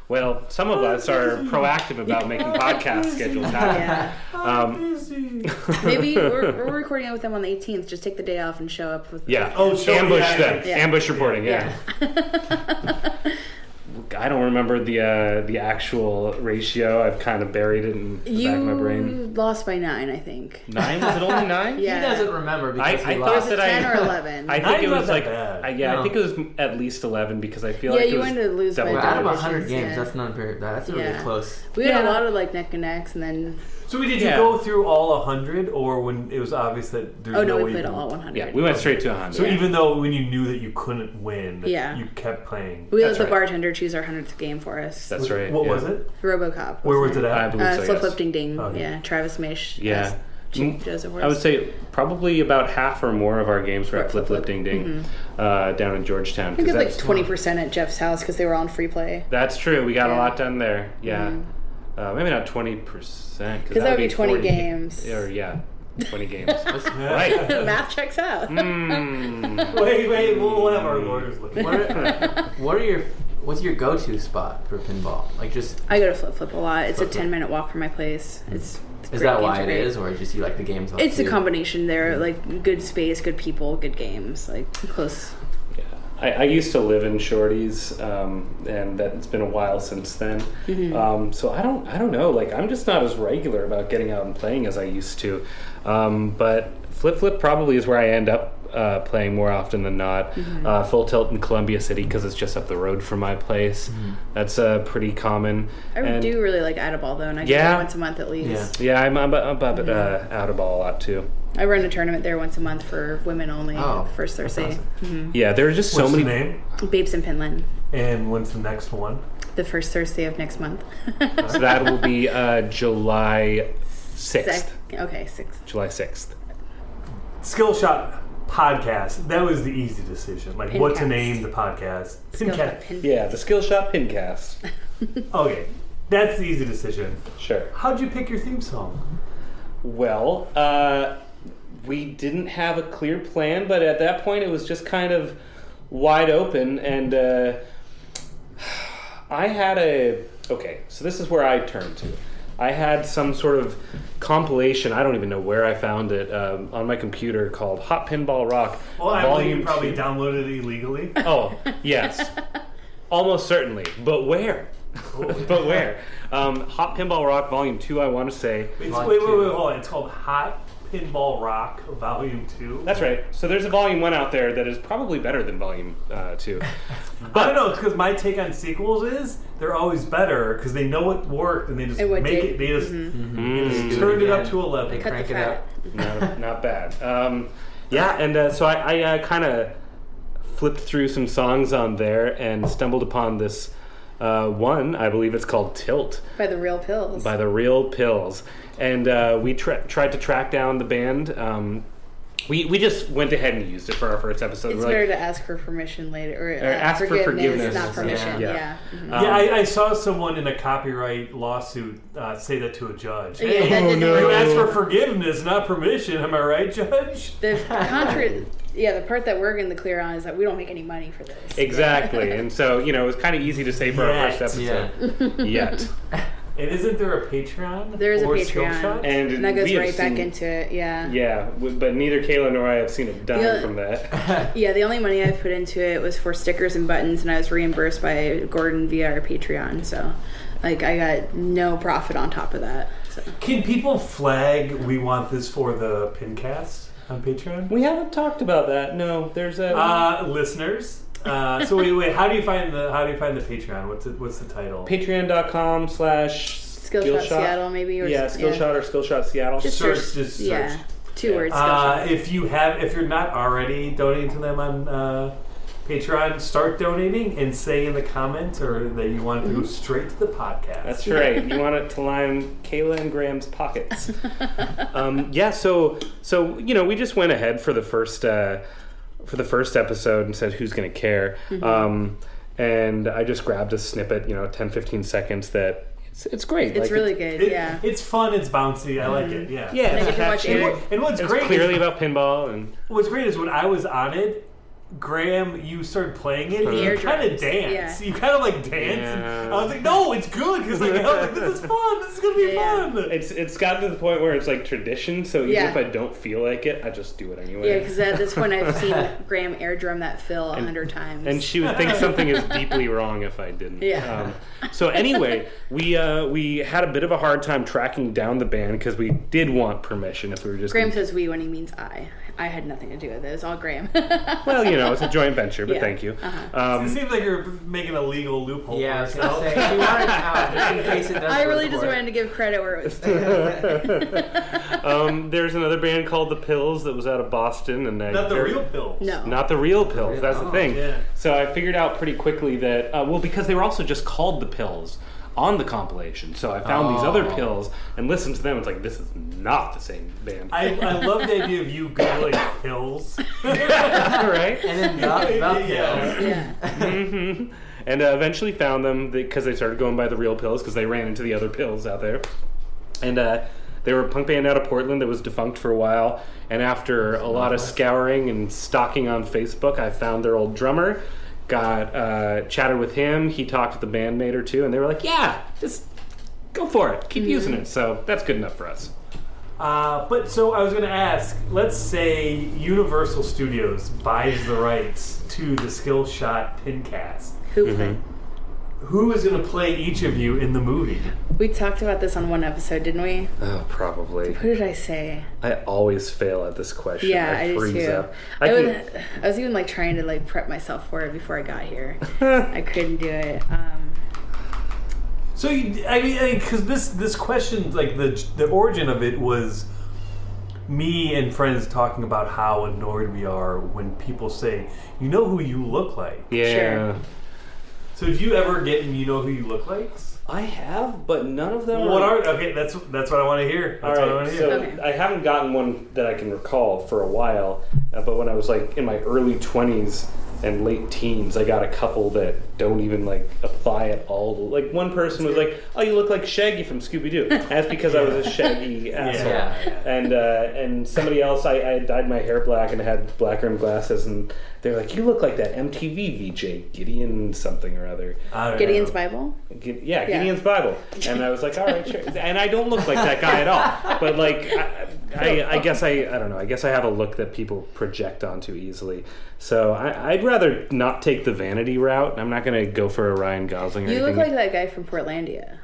well, some of us are proactive about making podcast schedules happen. Yeah. I'm busy. Maybe we're recording it with them on the 18th. Just take the day off and show up with. Yeah. Oh, sure, ambush yeah, them. yeah. Ambush reporting. Yeah. I don't remember the actual ratio. I've kind of buried it in the back of my brain. You lost by 9, I think. 9? Was it only 9? Yeah. He doesn't remember because I he thought lost. that 10 or 11. I think Nine's it not was that like bad. I No. think it was at least 11 because I feel Yeah, like it you was wanted to lose by double Well, out of double. 100 digits, games, yeah. that's not very. That's really Yeah. close. We had Yeah. a lot of like neck and necks, and then So did you Yeah. go through all 100, or when it was obvious that there's oh no no, way we you played could- all 100. Yeah, we went straight to 100. So even though when you knew that you couldn't win, Yeah. you kept playing. We let That's the right. bartender choose our 100th game for us. That's right. What yeah. was it? RoboCop. Where was it I at? believe so. Flip Yes. Flip Ding Ding. Okay. Yeah, Travis Mish. Yeah. as Chief Joseph I would Worst. say probably about half or more of our games were at Flip Flip Ding Ding down in Georgetown. We 'cause did like that's- 20% at Jeff's house because they were on free play. That's true. We got a Yeah. lot done there. Yeah. Maybe not 20%. Because that would be 20 40 games. Or yeah, 20 games. Right. Math checks out. Wait, we'll have our lawyers look. What's your go-to spot for pinball? Like, just I go to Flip Flip a lot. It's a 10-minute walk from my place. It's is great. that Games why are it great. is, or just you like the games? It's a combination there, like good space, good people, good games, like close. I used to live in Shorty's, and that's been a while since then. So I don't know. Like, I'm just not as regular about getting out and playing as I used to. But Flip probably is where I end up playing more often than not. Full Tilt in Columbia City because it's just up the road from my place. That's pretty common. I do really like Adaball though, and I go there once a month at least. Yeah, I'm up at Adaball a lot too. I run a tournament there once a month for women only. Oh, the first Thursday. Awesome. Yeah, there are just so What's many. the name? Babes in Finland. And when's the next one? The first Thursday of next month. So that will be July 6th. Okay, 6th. July 6th. Skillshot podcast. That was the easy decision. Like what to Pincast. name the podcast. Skillshot Pincast. Yeah, the Skillshot Pincast. Okay, that's the easy decision. Sure. How'd you pick your theme song? Well, we didn't have a clear plan, but at that point it was just kind of wide open, and I had okay, so this is where I turned to. I had some sort of compilation, I don't even know where I found it, on my computer called Hot Pinball Rock Well, I believe Volume you probably 2. downloaded it illegally. Oh, yes. Almost certainly. But where? But where? Hot Pinball Rock Volume 2, I want to say. Wait, hold on. It's called Hot Pinball Rock Volume 2. That's right. So there's a Volume 1 out there that is probably better than Volume 2. I don't know, because my take on sequels is they're always better because they know what worked and they just And what make did. it. They just Mm. turned it up again. to 11. They Cut crank the it fat. up. Not bad. Yeah, and so I kind of flipped through some songs on there and stumbled upon this one. I believe it's called Tilt By the Real Pills. by the Real Pills. And we tried to track down the band. We just went ahead and used it for our first episode. It's We're better like, to ask for permission later, or ask for forgiveness. not permission. Yeah. Yeah. Mhm. Yeah, I saw someone in a copyright lawsuit say that to a judge. Yeah, Hey, that didn't no. work. you asked for forgiveness, not permission. Am I right, Judge? The the part that we're in the clear on is that we don't make any money for this. exactly. And so, it was kind of easy to say for our first Yet. episode. Yet. And isn't there a Patreon? There is a for Patreon. Skillshot? And that goes we have right back seen- into it. Yeah. Yeah, but neither Kayla nor I have seen a dime Yeah. from that. Yeah, the only money I've put into it was for stickers and buttons, and I was reimbursed by Gordon via our Patreon. So, I got no profit on top of that. So. Can people flag we want this for the Pincast on Patreon? We haven't talked about that. No, there's a Listeners. So wait. How do you find the Patreon? What's the title? patreon.com/ Skillshot Seattle, maybe, or yeah, Skillshot or Skillshot Seattle. Just Search, search. just Yeah, search. 2 words. Skillshot. If you're not already donating to them on Patreon, start donating and say in the comments or that you want it to go straight to the podcast. That's right. You want it to line Kayla and Graham's pockets. Yeah. So we just went ahead for the first episode and said who's going to care. And I just grabbed a snippet, 10-15 seconds that it's great. It's really good. Yeah. It's fun. It's bouncy. I like it. Yeah. Yeah, And I it's get to watch catchy. And what's It's great clearly is, about pinball and what's great is when I was on it, Graham, you started playing it, and The air you kind of drums, dance. yeah. You kind of like dance. And Yeah. I was like, no, it's good because I was like, this is fun. This is gonna be Yeah. fun. it's gotten to the point where it's like tradition. So even Yeah. if I don't feel like it, I just do it anyway. Yeah, because at this point I've seen Graham air drum that fill 100 times. And she would think something is deeply wrong if I didn't. Yeah. So anyway, we had a bit of a hard time tracking down the band because we did want permission if we were just. Graham says we when he means I. I had nothing to do with it. It was all Graham. Well, it's a joint venture, but Yeah. thank you. It seems like you're making a legal loophole Yeah, I for was gonna yourself. say, she wanted it out just in case it does I go really to just court. wanted to give credit where it was due. There's another band called The Pills that was out of Boston, and Not the real pills. No. Not the real pills. That's the Oh, thing. yeah. So I figured out pretty quickly that because they were also just called The Pills on the compilation. So I found these other Oh. pills and listened to them. It's like, this is not the same band. I love the idea of you googling pills. Right? And then the Yeah. pills. Yeah. Mhm. And eventually found them because they started going by the real pills because they ran into the other pills out there. And they were a punk band out of Portland that was defunct for a while. And after a lot of scouring and stalking on Facebook, I found their old drummer, chatted with him. He talked to the bandmate or two, and they were like, yeah, just go for it. Keep using it. So that's good enough for us. But so I was going to ask, let's say Universal Studios buys the rights to the Skillshot Pincast. Who played? Who is going to play each of you in the movie? We talked about this on one episode, didn't we? Oh, probably. What did I say? I always fail at this question. Yeah, I do freeze too. up. I was even like trying to like prep myself for it before I got here. I couldn't do it. So, because this question, like the origin of it was me and friends talking about how annoyed we are when people say, "You know who you look like." Yeah. Sure. So, did you ever get "You know who you look like"? I have, but none of them Okay, that's what I want to hear. That's what I want to hear. So Okay. I haven't gotten one that I can recall for a while, but when I was like in my early 20s and late teens, I got a couple that don't even like apply at all. Like one person was like, "Oh, you look like Shaggy from Scooby-Doo." That's because I was a Shaggy asshole. Yeah. And somebody else, I dyed my hair black and had black rimmed glasses, and they're like, "You look like that MTV VJ Gideon something or other." I don't Gideon's know. Bible? Gideon's Bible. And I was like, all right, sure. And I don't look like that guy at all. But like, I guess I don't know. I guess I have a look that people project onto easily. So I'd rather not take the vanity route. I'm not going to go for a Ryan Gosling or You anything. look like that guy from Portlandia.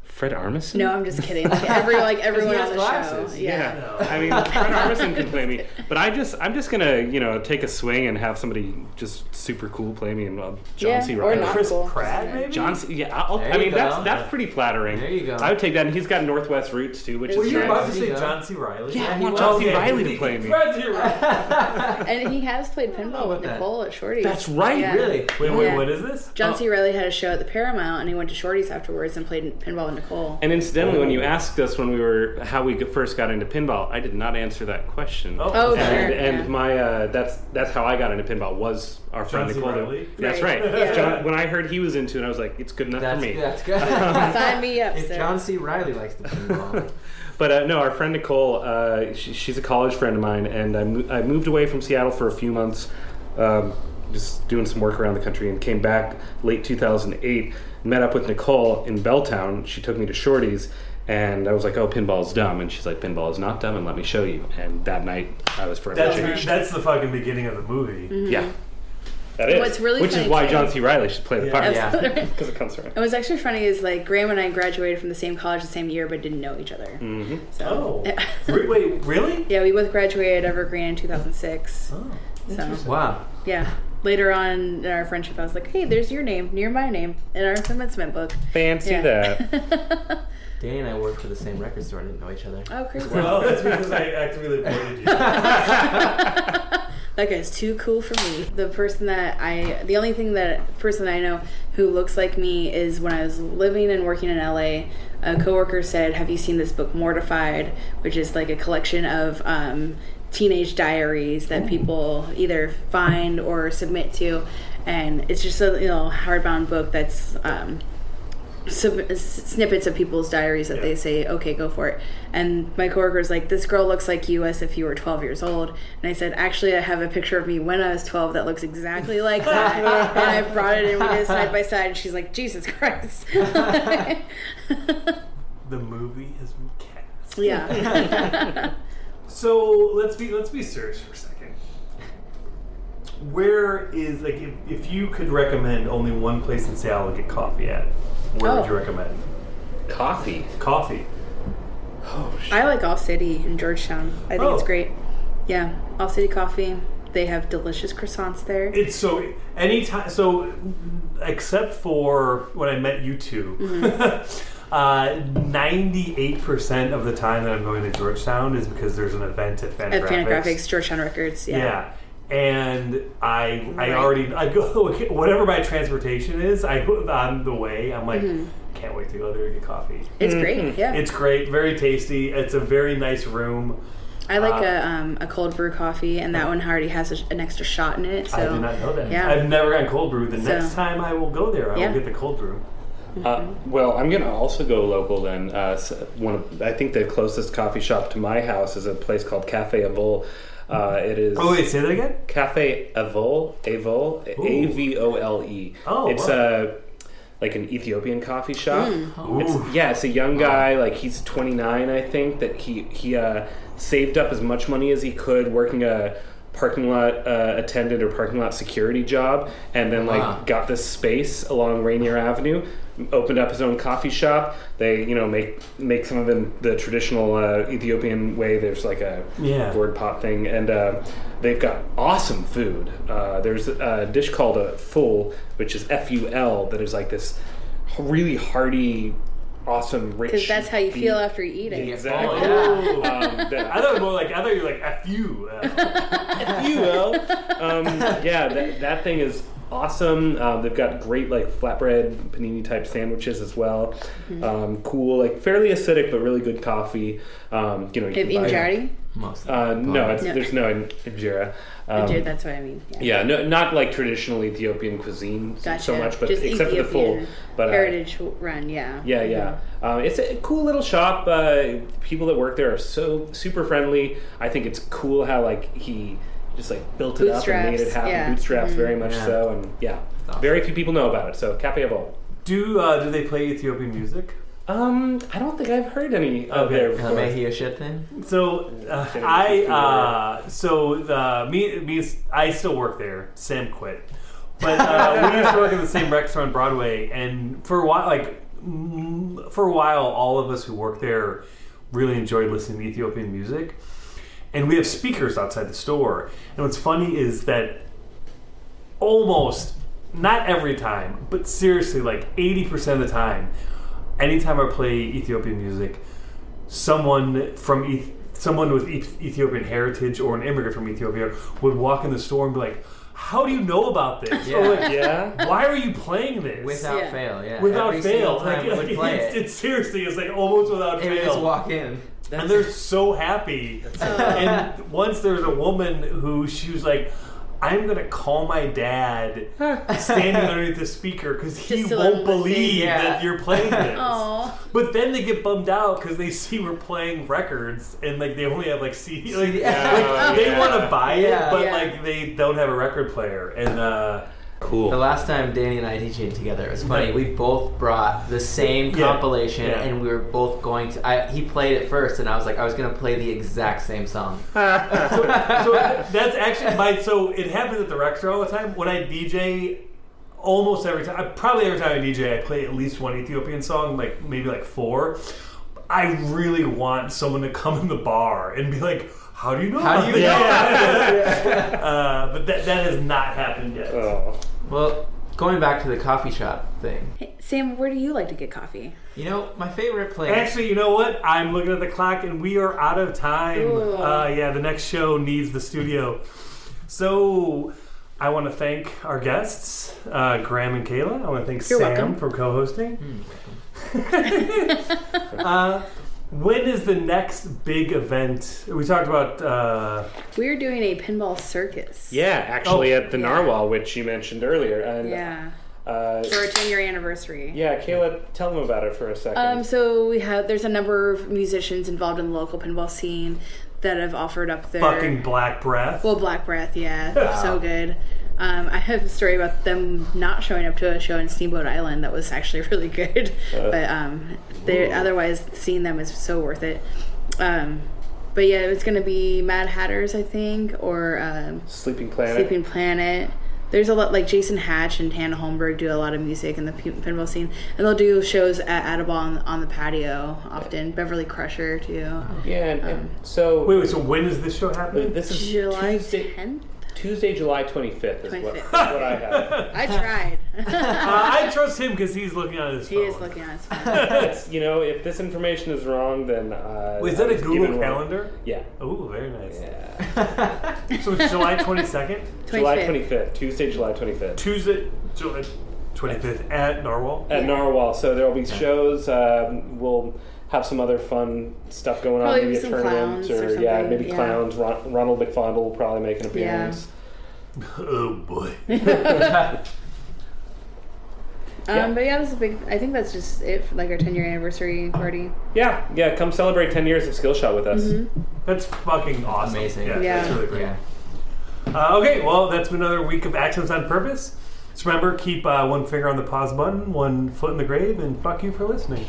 Fred Armisen? No, I'm just kidding. Everyone he on has the glasses. show. Yeah. I mean, Fred Armisen can play me, but I'm just gonna take a swing and have somebody just super cool play me, and John C. or Reilly. not. Chris Cool. Pratt, maybe? John C. Yeah, There I you mean go. that's pretty flattering. There you go. I would take that, and he's got Northwest roots too, which Were is you nice. about to There you say go. John C. Reilly? Yeah, I he want was. John C. Okay. Reilly to play me. John C. Reilly. And he has played pinball with with that. Nicole at Shorty's. That's right. Yeah. Really? Wait, Yeah. what is this? John C. Reilly had a show at the Paramount, and he went to Shorty's afterwards and played pinball with Nicole. And incidentally, when you asked us when we were how we first got into pinball, I did not answer that question. Oh, okay. sure. And yeah. my that's how I got into pinball was our friend John C. Nicole. Reilly? That's Right. right. Yeah. John, when I heard he was into it, I was like, it's good enough That's, for me. that's good. Sign me up, If sir. John C. Reilly likes the pinball. But no, our friend Nicole, she's a college friend of mine, and I moved away from Seattle for a few months, just doing some work around the country, and came back late 2008. Met up with Nicole in Belltown. She took me to Shorty's, and I was like, "Oh, pinball's dumb," and she's like, "Pinball is not dumb, and let me show you." And that night, I was forever changed. That's the fucking beginning of the movie. Yeah, that is. What's really which is funny why too- John C. Reilly should play the part. Yeah. Because it comes from. And what's actually funny is like Graham and I graduated from the same college the same year, but didn't know each other. Mm-hmm. So, Oh. Wait, really? yeah, we both graduated Evergreen in 2006. Oh, So, Wow. yeah. Later on in our friendship, I was like, "Hey, there's your name near my name in our commencement book." Fancy Yeah. that. Danny and I worked for the same record store and didn't know each other. Oh, crazy. Well, that's because I actively avoided you. That guy's too cool for me. The person I know who looks like me is when I was living and working in LA, a coworker said, "Have you seen this book Mortified?" which is like a collection of teenage diaries that people either find or submit to, and it's just a hardbound book that's snippets of people's diaries that they say, "Okay, go for it." And my coworker was like, "This girl looks like you as if you were 12 years old." And I said, "Actually, I have a picture of me when I was 12 that looks exactly like that." And I brought it and we did it side by side. And she's like, "Jesus Christ." The movie has been cast. Yeah. So let's be serious for a second. Where is if you could recommend only one place in Seattle to get coffee at, where would you recommend? Coffee. Coffee. Oh shit. I like All City in Georgetown. I think it's Oh. great. Yeah, All City Coffee. They have delicious croissants there. It's so anytime. So except for when I met you two, 98% of the time that I'm going to Georgetown is because there's an event at Fantagraphics. At Fantagraphics, Georgetown Records. Yeah. And I go whatever my transportation is. On the way, I'm like, can't wait to go there and get coffee. It's great. Yeah. It's great, very tasty. It's a very nice room. I like a cold brew coffee, and that one already has an extra shot in it. So I did not know that. Yeah. I've never gotten cold brew. The So- next time I will go there, I Yeah. will get the cold brew. Well, I'm gonna also go local then. I think the closest coffee shop to my house is a place called Cafe Avol. It is. Oh wait, say that again. Cafe Avol, Avole, Ooh. Avole. Oh, It's wow. like an Ethiopian coffee shop. Ooh. It's a young guy, like he's 29, I think, that he saved up as much money as he could working a parking lot attendant or parking lot security job, and then got this space along Rainier Avenue, opened up his own coffee shop. They make some of them the traditional Ethiopian way. There's like a gourd pot thing, and they've got awesome food. There's a dish called a full, which is FUL, that is like this really hearty, awesome, rich. Because that's how you feel after you eat it. Exactly. I thought you were like F you. FUL. That thing is awesome. They've got great like flatbread panini type sandwiches as well. Cool, like fairly acidic but really good coffee. You Have injera? There's no injera. That's what I mean. Yeah. Not like traditional Ethiopian cuisine so much, but just except Ethiopian for the full. But heritage run, yeah. It's a cool little shop. People that work there are so super friendly. I think it's cool how like he just like built it up and made it happen. Bootstraps, very much so, and very few people know about it. So Cafe Avol. Do they play Ethiopian music? I don't think I've heard any of their. Maybe a shit thing. So I still work there. Sam quit, but we used to work in the same restaurant on Broadway, and for a while, all of us who worked there really enjoyed listening to Ethiopian music. And we have speakers outside the store. And what's funny is that almost, not every time, but seriously, like 80% of the time, anytime I play Ethiopian music, someone with Ethiopian heritage or an immigrant from Ethiopia would walk in the store and be like, "How do you know about this?" Yeah. Or like, "Why are you playing this?" Without fail, yeah. Without Every fail. single time we would play it. It seriously is like almost without They would fail. just walk in. And they're so happy. And once there was a woman who, she was like, "I'm going to call my dad standing underneath the speaker because he won't believe that you're playing this." Aww. But then they get bummed out because they see we're playing records and like they only have like CD. Like, they want to buy it, but like they don't have a record player. And cool. The last time Danny and I DJ'd together, it was funny. We both brought the same compilation, and we were both going to. He played it first, and I was going to play the exact same song. so that's actually So it happens at the Rexer all the time. When I DJ, almost every time, probably every time I DJ, I play at least one Ethiopian song, like maybe like 4. I really want someone to come in the bar and be like, "How do you know?" But that has not happened yet. Oh. Well, going back to the coffee shop thing. Hey, Sam, where do you like to get coffee? You know, my favorite place. Actually, you know what? I'm looking at the clock and we are out of time. The next show needs the studio. So I want to thank our guests, Graham and Kayla. I want to thank You're Sam welcome. for co-hosting. When is the next big event? We talked about... We're doing a pinball circus. Yeah, actually at the Narwhal, which you mentioned earlier. And, for our 10-year anniversary. Yeah, Kayla, tell them about it for a second. So there's a number of musicians involved in the local pinball scene that have offered up their... Fucking Black Breath. Well, Black Breath, yeah. So good. I have a story about them not showing up to a show in Steamboat Island that was actually really good. But otherwise, seeing them is so worth it. But yeah, it's going to be Mad Hatters, I think, or Sleeping Planet. There's a lot, like Jason Hatch and Hannah Holmberg do a lot of music in the pinball scene. And they'll do shows at Audubon on the patio often. Beverly Crusher, too. Yeah, and so... Wait, so when is this show happening? This is July 10th? Tuesday, July 25th is what I have. I tried. I trust him because he's looking on his phone. He is looking on his phone. If this information is wrong, then... Is that a Google Calendar? Yeah. Oh, very nice. Yeah. So it's July 22nd? July 25th. Tuesday, July 25th. Tuesday, July 25th at Narwhal? At Narwhal. So there will be shows. We'll have some other fun stuff going probably on. Maybe a some tournament. Clowns or something. Maybe clowns. Ronald McFondle will probably make an appearance. Oh, boy. But yeah, this is big. I think that's just it for like our 10-year anniversary party. Yeah. Come celebrate 10 years of Skillshot with us. Mm-hmm. That's fucking awesome. Amazing. Yeah, that's really great. Yeah. Okay, well, that's been another week of Actions on Purpose. So remember, keep one finger on the pause button, one foot in the grave, and fuck you for listening.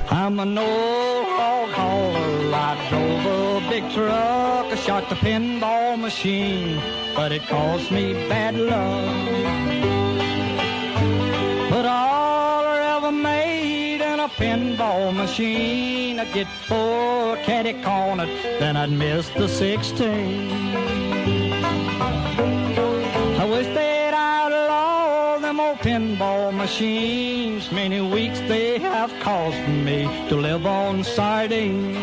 I'm an old hog hauler. I drove a big truck. I shot the pinball machine, but it caused me bad luck. But all I ever made in a pinball machine, I'd get 4 catty cornered, then I'd miss the 16. I wish they'd outlaw them old pinball machines. Many weeks they have cost me to live on sardines.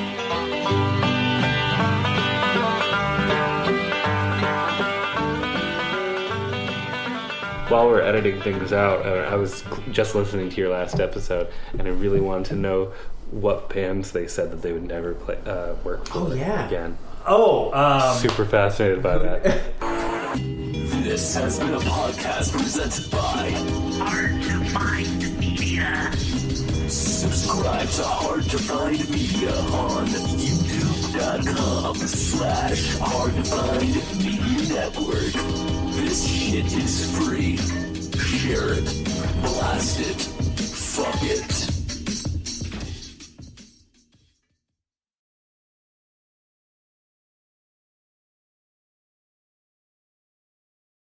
While we're editing things out, I was just listening to your last episode, and I really wanted to know what bands they said that they would never play, work for again. Super fascinated by that. This has been a podcast presented by Hard to Find Media. Subscribe to Hard to Find Media on youtube.com/Hard to Find Media Network. This shit is free. Share it. Blast it. Fuck it.